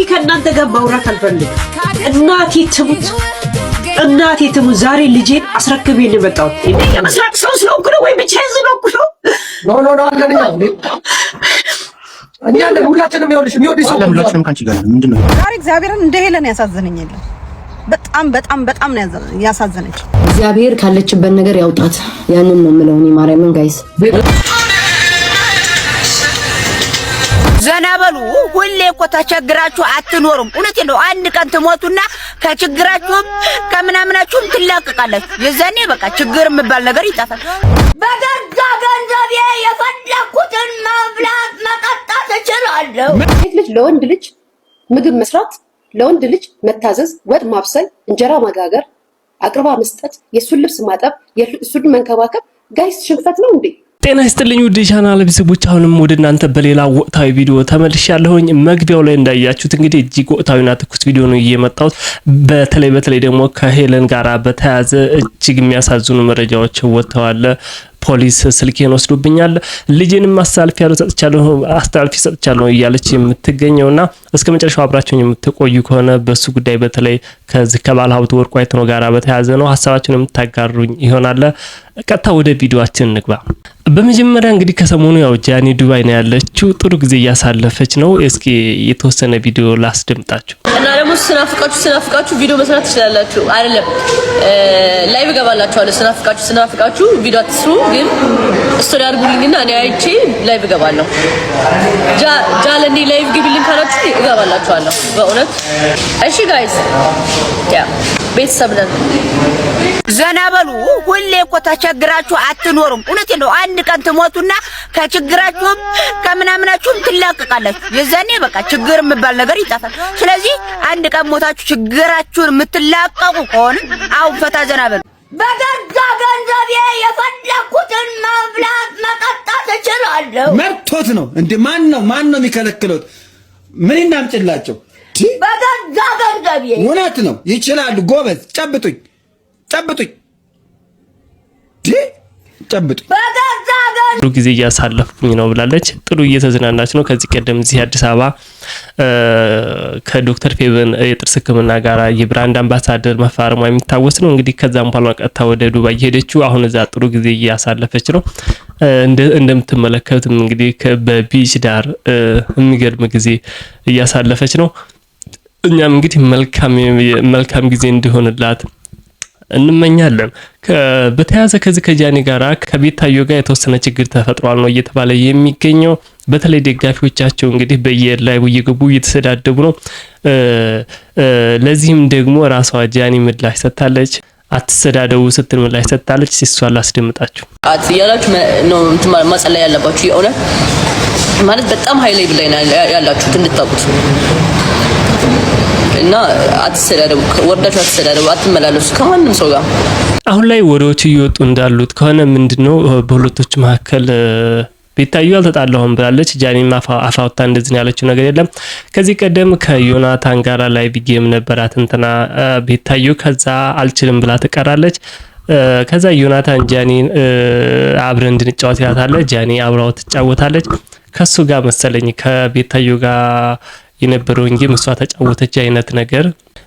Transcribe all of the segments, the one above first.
ከእናንተ ጋር ማውራት አልፈልግም። እናቴ ትሙት ዛሬ ልጄን አስረክቤ ነው የመጣሁት። የመስራት ሰው ስለሆንኩ ነው ወይ ብቻ ስለሆንኩ ነው? ኖ እኔ ያለ ሁላችንም ይኸውልሽ የሚወድ ሰው ሁላችንም ካንቺ ጋር ምንድነው? ዛሬ እግዚአብሔርን እንደ ሄለን ያሳዘነኝ የለም። በጣም ነው ያሳዘነች። እግዚአብሔር ካለችበት ነገር ያውጣት። ያንን ነው የምለው እኔ ማርያምን ጋይስ ዘናበሉ ሁሌ እኮ ተቸግራችሁ አትኖሩም። እውነቴን ነው። አንድ ቀን ትሞቱና ከችግራችሁም ከምናምናችሁም ትላቀቃላችሁ። የዛኔ በቃ ችግር የሚባል ነገር ይጠፋል። በገዛ ገንዘቤ የፈለኩትን መብላት መጠጣት እችላለሁ። ሴት ልጅ ለወንድ ልጅ ምግብ መስራት፣ ለወንድ ልጅ መታዘዝ፣ ወጥ ማብሰል፣ እንጀራ መጋገር፣ አቅርባ መስጠት፣ የሱን ልብስ ማጠብ፣ የሱን መንከባከብ ጋይስ ሽንፈት ነው እንዴ? ጤና ይስጥልኝ ውድ ቻናል ቤተሰቦች፣ አሁንም ወደ እናንተ በሌላ ወቅታዊ ቪዲዮ ተመልሻለሁኝ። መግቢያው ላይ እንዳያችሁት እንግዲህ እጅግ ወቅታዊና ትኩስ ቪዲዮ ነው እየመጣሁት። በተለይ ደግሞ ከሄለን ጋራ በተያያዘ እጅግ የሚያሳዝኑ መረጃዎች ወጥተዋል። ፖሊስ ስልኬን ወስዶብኛል፣ ልጄንም አስተላልፊ ሰጥቻለሁ እያለች የምትገኘውና እስከ መጨረሻው አብራችሁን የምትቆዩ ከሆነ በሱ ጉዳይ በተለይ ከዚህ ከባለ ሀብቱ ወርቁ አይተነው ጋራ በተያያዘ ነው ሀሳባችሁን የምታጋሩኝ ይሆናል። ቀጥታ ወደ ቪዲዮአችን እንግባ። በመጀመሪያ እንግዲህ ከሰሞኑ ያው ጃኒ ዱባይ ነው ያለችው፣ ጥሩ ጊዜ እያሳለፈች ነው። እስኪ የተወሰነ ቪዲዮ ላስደምጣችሁ እና ደግሞ ስናፍቃችሁ ቪዲዮ መስራት ትችላላችሁ አይደለም? ላይቭ ገባላችኋለሁ። ስናፍቃችሁ ቪዲዮ አትስሩ፣ ግን ስቶሪ አድርጉልኝና እኔ አይቼ ላይቭ ገባለሁ። ጃለኒ ላይቭ ግቢልኝ ካላችሁ እገባላችኋለሁ በእውነት። እሺ ጋይስ ያ ቤተሰብ ነን። ዘናበሉ ሁሌ እኮ ተቸግራችሁ አትኖሩም። እውነቴን ነው። አንድ ቀን ትሞቱና ከችግራችሁም ከምናምናችሁም ትላቀቃላችሁ። የዛኔ በቃ ችግር የሚባል ነገር ይጠፋል። ስለዚህ አንድ ቀን ሞታችሁ ችግራችሁን የምትላቀቁ ከሆነ አሁን ፈታ ዘናበሉ። በገዛ ገንዘቤ የፈለኩትን መብላት መጠጣት እችላለሁ። መርቶት ነው እንዴ? ማን ነው የሚከለክለው? ምን እናምጭላቸው? በገዛ ገንዘቤ እውነት ነው ይችላሉ። ጎበዝ ጨብጡኝ በገዛ ጥሩ ጊዜ እያሳለፍኩኝ ነው ብላለች። ጥሩ እየተዝናናች ነው። ከዚህ ቀደም እዚህ አዲስ አበባ ከዶክተር ፌቨን የጥርስ ሕክምና ጋር የብራንድ አምባሳደር መፋረሟ የሚታወስ ነው። እንግዲህ ከዛም በኋላ ቀጥታ ወደ ዱባይ ሄደችው። አሁን እዛ ጥሩ ጊዜ እያሳለፈች ነው። እንደምትመለከቱም እንግዲህ በቢች ዳር የሚገርም ጊዜ እያሳለፈች ነው። እኛም እንግዲህ መልካም ጊዜ እንዲሆንላት እንመኛለን። በተያያዘ ከዚህ ከጃኒ ጋራ ከቤታዮ ጋር የተወሰነ ችግር ተፈጥሯል ነው እየተባለ የሚገኘው። በተለይ ደጋፊዎቻቸው እንግዲህ በየላይቭ እየገቡ እየተሰዳደቡ ነው። ለዚህም ደግሞ ራሷ ጃኒ ምላሽ ሰጥታለች። አትሰዳደቡ ስትል ምላሽ ሰጥታለች። እሷን ላስደምጣችሁ። ያላችሁ ነው ማጸለይ ያለባችሁ የእውነት ማለት በጣም ሃይ ሌቭል ላይ ያላችሁት እንድታውቁት እና አትሰዳደቡ፣ ወርዳችሁ አትሰዳደቡ፣ አትመላለሱ ከማንም ሰው ጋር። አሁን ላይ ወሬዎች እየወጡ እንዳሉት ከሆነ ምንድነው በሁለቶች መካከል ቤታዮ አልተጣላሁም ብላለች። ጃኒም አፋውታ እንደዚህ ያለችው ነገር የለም። ከዚህ ቀደም ከዮናታን ጋራ ላይ ቢጌም ነበራት እንትና ቤታዮ፣ ከዛ አልችልም ብላ ትቀራለች። ከዛ ዮናታን ጃኒን አብረን እንድንጫወት ይላታል። ጃኒ አብራው ትጫወታለች። ከሱ ጋር መሰለኝ ከቤታዮ ጋር የነበረው እንጂ መስዋ ተጫወተች አይነት ነገር።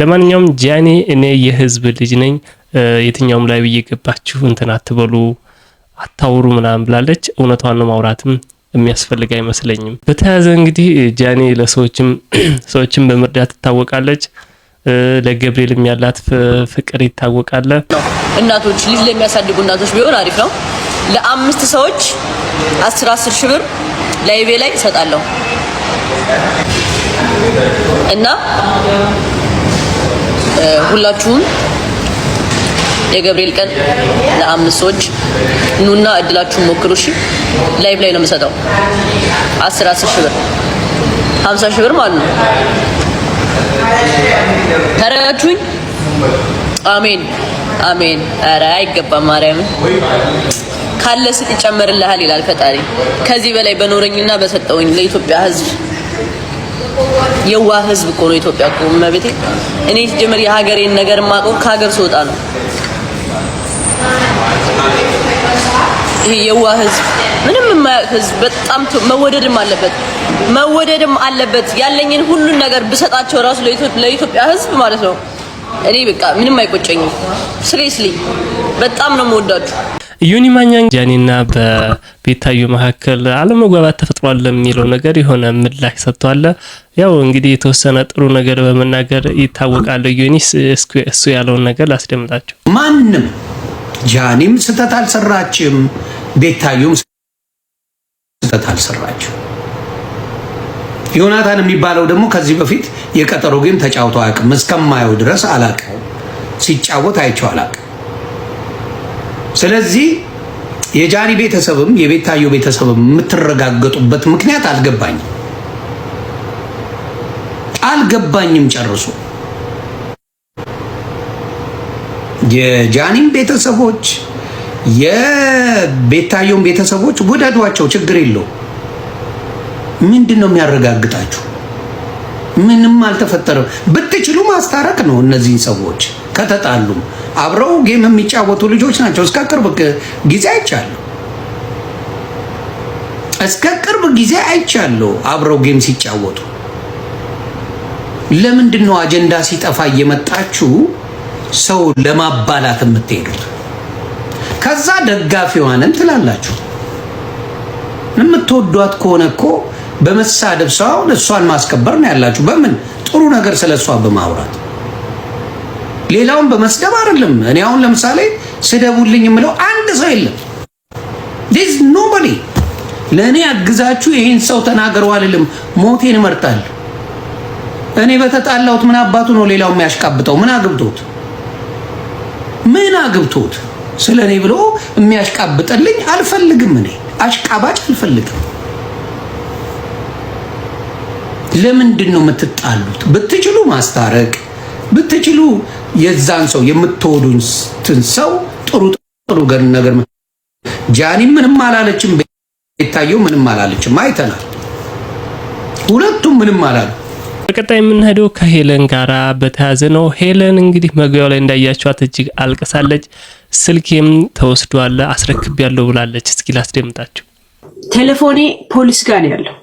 ለማንኛውም ጃኒ እኔ የህዝብ ልጅ ነኝ፣ የትኛውም ላይ እየገባችሁ እንትና አትበሉ አታውሩ ምናምን ብላለች። እውነቷን ነው፣ ማውራትም የሚያስፈልግ አይመስለኝም። በተያያዘ እንግዲህ ጃኒ ሰዎችን በመርዳት ትታወቃለች። ለገብርኤልም ያላት ፍቅር ይታወቃል። እናቶች ልጅ ለሚያሳድጉ እናቶች ቢሆን አሪፍ ነው። ለአምስት ሰዎች 10 ሺህ ብር ላይቬ ላይ እሰጣለሁ እና ሁላችሁም የገብርኤል ቀን ለአምስት ሰዎች ኑና እድላችሁን ሞክሩ። እሺ ላይቭ ላይ ነው የምሰጠው። 10 ሺህ ብር 50 ሺህ ብር ማለት ነው። ተረጋችሁኝ? አሜን። ኧረ አይገባም። ማርያም ካለ ስጥ ይጨመርልሃል ይላል ፈጣሪ። ከዚህ በላይ በኖረኝና በሰጠውኝ ለኢትዮጵያ ሕዝብ የዋህ ሕዝብ እኮ ነው ኢትዮጵያ እኮ መቤቴ። እኔ ጀመር የሀገሬን ነገር ማቀው ከሀገር ስወጣ ነው። ይሄ የዋህ ሕዝብ ምንም የማያውቅ ህዝብ በጣም መወደድም አለበት። ያለኝን ሁሉን ነገር ብሰጣቸው ራሱ ለኢትዮጵያ ህዝብ ማለት ነው እኔ በቃ ምንም አይቆጨኝም። ሲሪየስሊ በጣም ነው የምወዳችሁ። ዮኒ ማኛ ጃኒና በቤታዮ መካከል አለመግባባት ተፈጥሯል ለሚለው ነገር የሆነ ምላሽ ሰጥቷል። ያው እንግዲህ የተወሰነ ጥሩ ነገር በመናገር ይታወቃል። ዮኒስ እሱ ያለውን ነገር ላስደምጣችሁ። ማንም ጃኒም ስተት አልሰራችም፣ ቤታዮም ስተት አልሰራችም። ዮናታን የሚባለው ደግሞ ከዚህ በፊት የቀጠሮ ጌም ተጫውቶ አያውቅም። እስከማየው ድረስ አላውቅም፣ ሲጫወት አይቼው አላውቅም። ስለዚህ የጃኒ ቤተሰብም የቤታዮ ቤተሰብም የምትረጋገጡበት ምክንያት አልገባኝም ጨርሶ። የጃኒም ቤተሰቦች የቤታዮም ቤተሰቦች ውደዷቸው፣ ችግር የለው። ምንድን ነው የሚያረጋግጣችሁ? ምንም አልተፈጠረም። ብትችሉ ማስታረቅ ነው። እነዚህን ሰዎች ከተጣሉም አብረው ጌም የሚጫወቱ ልጆች ናቸው። እስከ ቅርብ ጊዜ አይቻለሁ አብረው ጌም ሲጫወቱ። ለምንድን ነው አጀንዳ ሲጠፋ እየመጣችሁ ሰው ለማባላት የምትሄዱት? ከዛ ደጋፊዋንም ትላላችሁ። የምትወዷት ከሆነ እኮ በመሳደብ ሰው እሷን ማስከበር ነው ያላችሁ። በምን ጥሩ ነገር ስለሷ በማውራት ሌላውን በመስደብ አይደለም። እኔ አሁን ለምሳሌ ስደቡልኝ የምለው አንድ ሰው የለም። there's nobody ለእኔ አግዛችሁ ይሄን ሰው ተናገሩ አልልም። ሞቴን እመርጣለሁ። እኔ በተጣላሁት ምን አባቱ ነው ሌላው የሚያሽቃብጠው? ምን አግብቶት ስለኔ ብሎ የሚያሽቃብጥልኝ አልፈልግም። እኔ አሽቃባጭ አልፈልግም። ለምንድን ነው የምትጣሉት? ብትችሉ ማስታረቅ ብትችሉ የዛን ሰው የምትወዱትን ሰው ጥሩ ነገር ጃኒ ምንም አላለችም፣ ቤታዮ ምንም አላለችም። አይተናል። ሁለቱም ምንም አላሉ። በቀጣይ የምንሄደው ከሄለን ጋራ በተያዘ ነው። ሄለን እንግዲህ መግቢያው ላይ እንዳያችኋት እጅግ አልቅሳለች። ስልኬም ተወስዷል አስረክቤያለሁ ብላለች። እስኪ ላስደምጣችሁ። ቴሌፎኔ ፖሊስ ጋር ነው ያለው።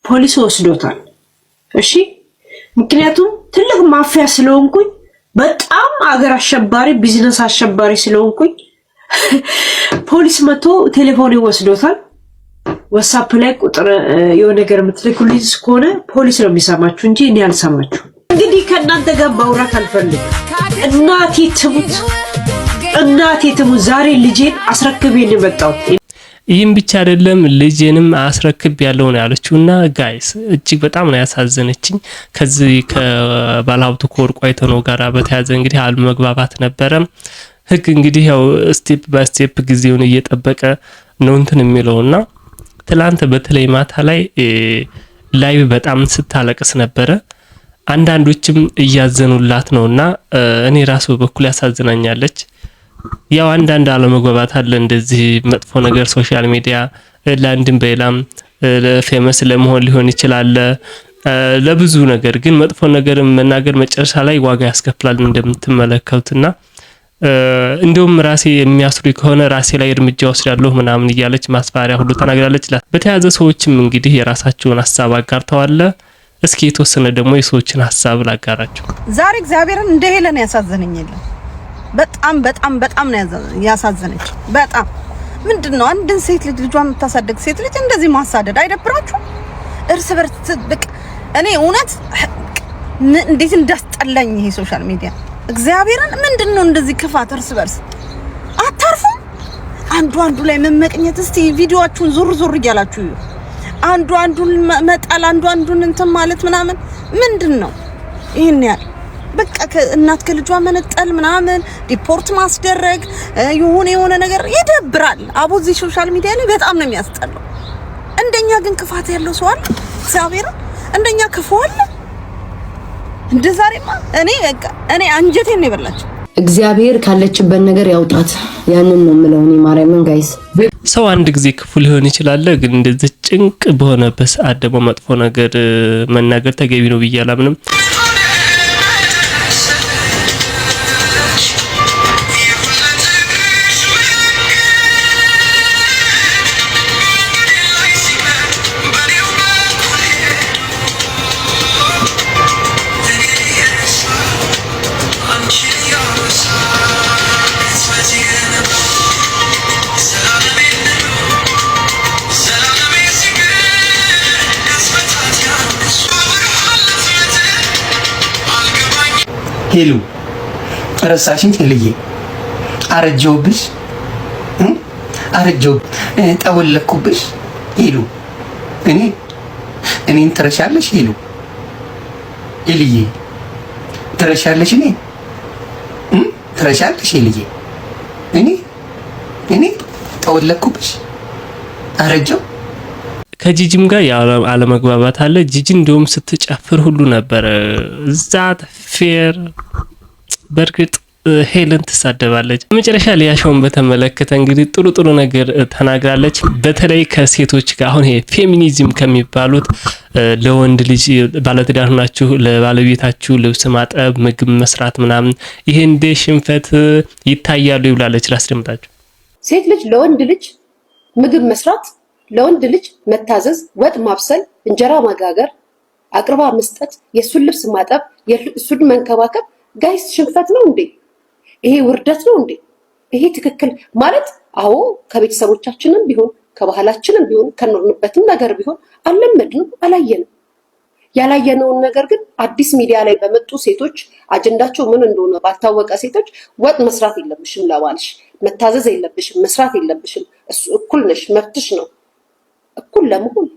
ፖሊስ ወስዶታል። እሺ፣ ምክንያቱም ትልቅ ማፊያ ስለሆንኩኝ፣ በጣም አገር አሸባሪ ቢዝነስ አሸባሪ ስለሆንኩኝ ፖሊስ መጥቶ ቴሌፎኔ ወስዶታል። ዋትስአፕ ላይ ቁጥር የሆነ ነገር የምትልኩልኝ ከሆነ ፖሊስ ነው የሚሰማችሁ እንጂ እኔ አልሰማችሁ። እንግዲህ ከእናንተ ጋር ማውራት አልፈልግም። እናቴ ትሙት ዛሬ ልጄን አስረክቤን የመጣሁት። ይህም ብቻ አይደለም ልጄንም አስረክብ ያለው ነው ያለችውና ጋይስ እጅግ በጣም ነው ያሳዘነችኝ። ከዚህ ከባለሀብቱ ከወርቁ አይተነው ጋራ በተያዘ እንግዲህ አለመግባባት ነበረ። ህግ እንግዲህ ያው ስቴፕ ባይ ስቴፕ ጊዜውን እየጠበቀ ነው እንትን የሚለውና ትላንት በተለይ ማታ ላይ ላይቭ በጣም ስታለቅስ ነበረ። አንዳንዶችም እያዘኑላት ነውና እኔ ራሱ በኩል ያሳዝናኛለች። ያው አንዳንድ አለመግባባት አለ። እንደዚህ መጥፎ ነገር ሶሻል ሚዲያ ለአንድም በሌላም ፌመስ ለመሆን ሊሆን ይችላል፣ ለብዙ ነገር ግን መጥፎ ነገር መናገር መጨረሻ ላይ ዋጋ ያስከፍላል እንደምትመለከቱና እንደውም ራሴ የሚያስሩ ከሆነ ራሴ ላይ እርምጃ ወስዳለሁ ምናምን እያለች ማስፈራሪያ ሁሉ ተናግራለች። በተያዘ ሰዎችም እንግዲህ የራሳቸውን ሀሳብ አጋርተዋል። እስኪ የተወሰነ ደግሞ የሰዎችን ሀሳብ ላጋራቸው። ዛሬ እግዚአብሔርን እንደ ሄለን ያሳዘነኝ በጣም ነው ያሳዘነች። በጣም ምንድነው አንድን ሴት ልጇን የምታሳድግ ሴት ልጅ እንደዚህ ማሳደድ አይደብራችሁ? እርስ በርስ በቃ እኔ እውነት እንዴት እንዳስጠላኝ ይሄ ሶሻል ሚዲያ እግዚአብሔርን። ምንድነው እንደዚህ ክፋት እርስ በርስ አታርፉም? አንዱ ላይ መመቅኘት። እስቲ ቪዲዮአችሁን ዞር እያላችሁ አንዱን መጣል አንዱን እንትን ማለት ምናምን ምንድነው ይሄን ያህል? በቃ እናት ከልጇ መነጠል ምናምን ሪፖርት ማስደረግ የሆነ ነገር ይደብራል። አቦዚ ሶሻል ሚዲያ ላይ በጣም ነው የሚያስጠላው። እንደኛ ግን ክፋት ያለው ሰው አለ? እግዚአብሔርን እንደኛ ክፉ አለ? እንደዛሬማ እኔ አንጀቴን ነው የበላችሁ። እግዚአብሔር ካለችበት ነገር ያውጣት። ያንን ነው የምለው እኔ ማርያምን። ጋይስ ሰው አንድ ጊዜ ክፉ ሊሆን ይችላል፣ ግን እንደዚህ ጭንቅ በሆነበት ሰዓት ደግሞ መጥፎ ነገር መናገር ተገቢ ነው ብዬ አላምንም። ሄሉ ረሳሽኝ ሄልዬ አረጀውብሽ ጠወለኩብሽ ሄሉ እኔን ትረሻለሽ ሄልዬ ትረሻለሽ ትረሻለሽ ሄልዬ እኔ ጠወለኩብሽ አረጀው። ከጂጂም ጋር አለመግባባት አለ። ጂጂ እንደውም ስትጨፍር ሁሉ ነበር ዛት ፌር። በርግጥ ሄለን ትሳደባለች። መጨረሻ ሊያሾውን በተመለከተ እንግዲህ ጥሩ ነገር ተናግራለች። በተለይ ከሴቶች ጋር አሁን ይሄ ፌሚኒዝም ከሚባሉት ለወንድ ልጅ ባለትዳር ናችሁ ለባለቤታችሁ ልብስ ማጠብ፣ ምግብ መስራት ምናምን ይሄ እንደ ሽንፈት ይታያሉ ይብላለች። ላስደምጣችሁ። ሴት ልጅ ለወንድ ልጅ ምግብ መስራት፣ ለወንድ ልጅ መታዘዝ፣ ወጥ ማብሰል፣ እንጀራ ማጋገር፣ አቅርባ መስጠት፣ የሱን ልብስ ማጠብ፣ የሱን መንከባከብ ጋይስ ሽንፈት ነው እንዴ? ይሄ ውርደት ነው እንዴ? ይሄ ትክክል ማለት? አዎ ከቤተሰቦቻችንም ቢሆን ከባህላችንም ቢሆን ከኖርንበትም ነገር ቢሆን አልለመድንም፣ አላየንም። ያላየነውን ነገር ግን አዲስ ሚዲያ ላይ በመጡ ሴቶች አጀንዳቸው ምን እንደሆነ ባልታወቀ ሴቶች ወጥ መስራት የለብሽም ለባልሽ፣ መታዘዝ የለብሽም፣ መስራት የለብሽም፣ እሱ እኩል ነሽ፣ መብትሽ ነው። እኩል ለመሆን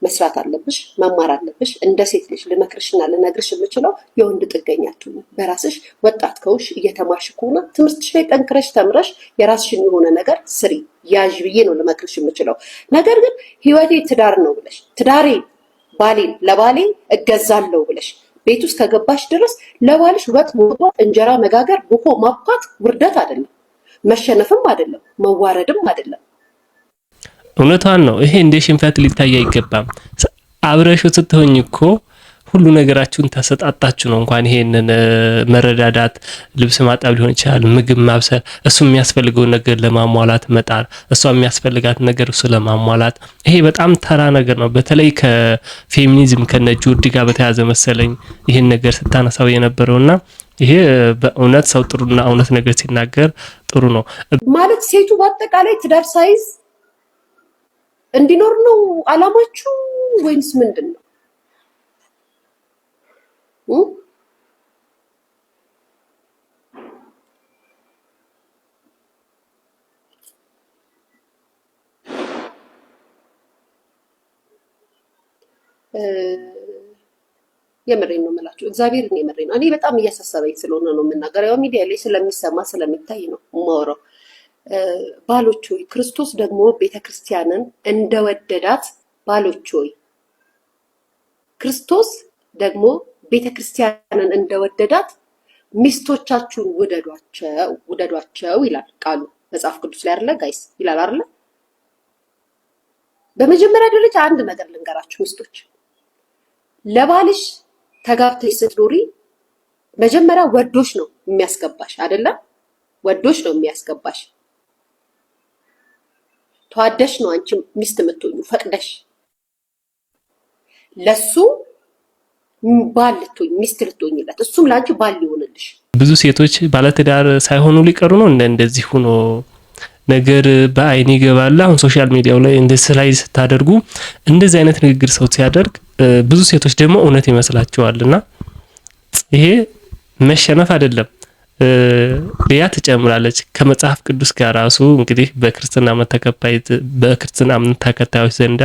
መስራት አለብሽ፣ መማር አለብሽ። እንደ ሴት ልጅ ልመክርሽና ልነግርሽ የምችለው የወንድ ጥገኛ አትሁኚ። በራስሽ ወጣት ከውሽ እየተማርሽ ከሆነ ትምህርትሽ ላይ ጠንክረሽ ተምረሽ የራስሽን የሆነ ነገር ስሪ ያዥ ብዬ ነው ልመክርሽ የምችለው። ነገር ግን ህይወቴ ትዳር ነው ብለሽ ትዳሬ ባሌን ለባሌ እገዛለሁ ብለሽ ቤት ውስጥ ከገባሽ ድረስ ለባልሽ ወጥ መውጣት፣ እንጀራ መጋገር፣ ቡኮ ማብኳት ውርደት አይደለም፣ መሸነፍም አይደለም፣ መዋረድም አይደለም። እውነቷን ነው። ይሄ እንደ ሽንፈት ሊታይ አይገባም። አብረሹ ስትሆኝ እኮ ሁሉ ነገራችሁን ተሰጣጣችሁ ነው። እንኳን ይሄንን መረዳዳት ልብስ ማጠብ ሊሆን ይችላል፣ ምግብ ማብሰል፣ እሱ የሚያስፈልገውን ነገር ለማሟላት መጣር፣ እሷ የሚያስፈልጋት ነገር እሱ ለማሟላት፣ ይሄ በጣም ተራ ነገር ነው። በተለይ ከፌሚኒዝም ከነጆርዲ ጋር በተያዘ መሰለኝ ይሄን ነገር ስታነሳው የነበረውና ይሄ በእውነት ሰው ጥሩና እውነት ነገር ሲናገር ጥሩ ነው ማለት ሴቱ በአጠቃላይ ትዳር ሳይዝ እንዲኖር ነው አላማችሁ ወይንስ ምንድን ነው? የምሬን ነው የምላችሁ። እግዚአብሔርን የምሬን ነው። እኔ በጣም እያሳሰበኝ ስለሆነ ነው የምናገረው። ያው ሚዲያ ላይ ስለሚሰማ ስለሚታይ ነው የማወራው። ባሎች ሆይ ክርስቶስ ደግሞ ቤተክርስቲያንን እንደወደዳት፣ ባሎች ሆይ ክርስቶስ ደግሞ ቤተክርስቲያንን እንደወደዳት ሚስቶቻችሁን ውደዷቸው ይላል ቃሉ መጽሐፍ ቅዱስ ላይ አይደለ ጋይስ? ይላል አይደለ? በመጀመሪያ ደረጃ አንድ ነገር ልንገራችሁ ሚስቶች፣ ለባልሽ ተጋብተሽ ስትኖሪ መጀመሪያ ወዶሽ ነው የሚያስገባሽ አይደለ? ወዶሽ ነው የሚያስገባሽ። ተዋደሽ ነው አንቺ ሚስት የምትሆኙ፣ ፈቅደሽ ለሱ ባል ልትሆኝ ሚስት ልትሆኝለት፣ እሱም ላንቺ ባል ሊሆንልሽ። ብዙ ሴቶች ባለትዳር ሳይሆኑ ሊቀሩ ነው እንደዚህ ሆኖ ነገር በአይን ይገባል። አሁን ሶሻል ሚዲያው ላይ እንደዚህ ላይ ስታደርጉ እንደዚህ አይነት ንግግር ሰው ሲያደርግ ብዙ ሴቶች ደግሞ እውነት ይመስላቸዋልና ይሄ መሸነፍ አይደለም። ሊያ ትጨምራለች ከመጽሐፍ ቅዱስ ጋር ራሱ እንግዲህ በክርስትና እምነት ተከታዮች ዘንዳ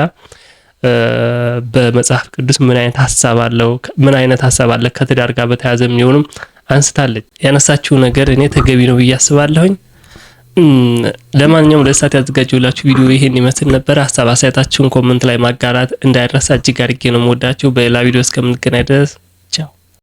በመጽሐፍ ቅዱስ ምን አይነት ሐሳብ አለ ከትዳር ጋር በተያያዘ የሚሆንም አንስታለች። ያነሳችው ነገር እኔ ተገቢ ነው ብዬ አስባለሁኝ። ለማንኛውም ለሰዓት ያዘጋጀሁላችሁ ቪዲዮ ይሄን ይመስል ነበር። ሐሳብ አስተያየታችሁን ኮሜንት ላይ ማጋራት እንዳይረሳ። እጅግ አድርጌ ነው የምወዳችሁ። በሌላ ቪዲዮ እስከምንገናኝ ድረስ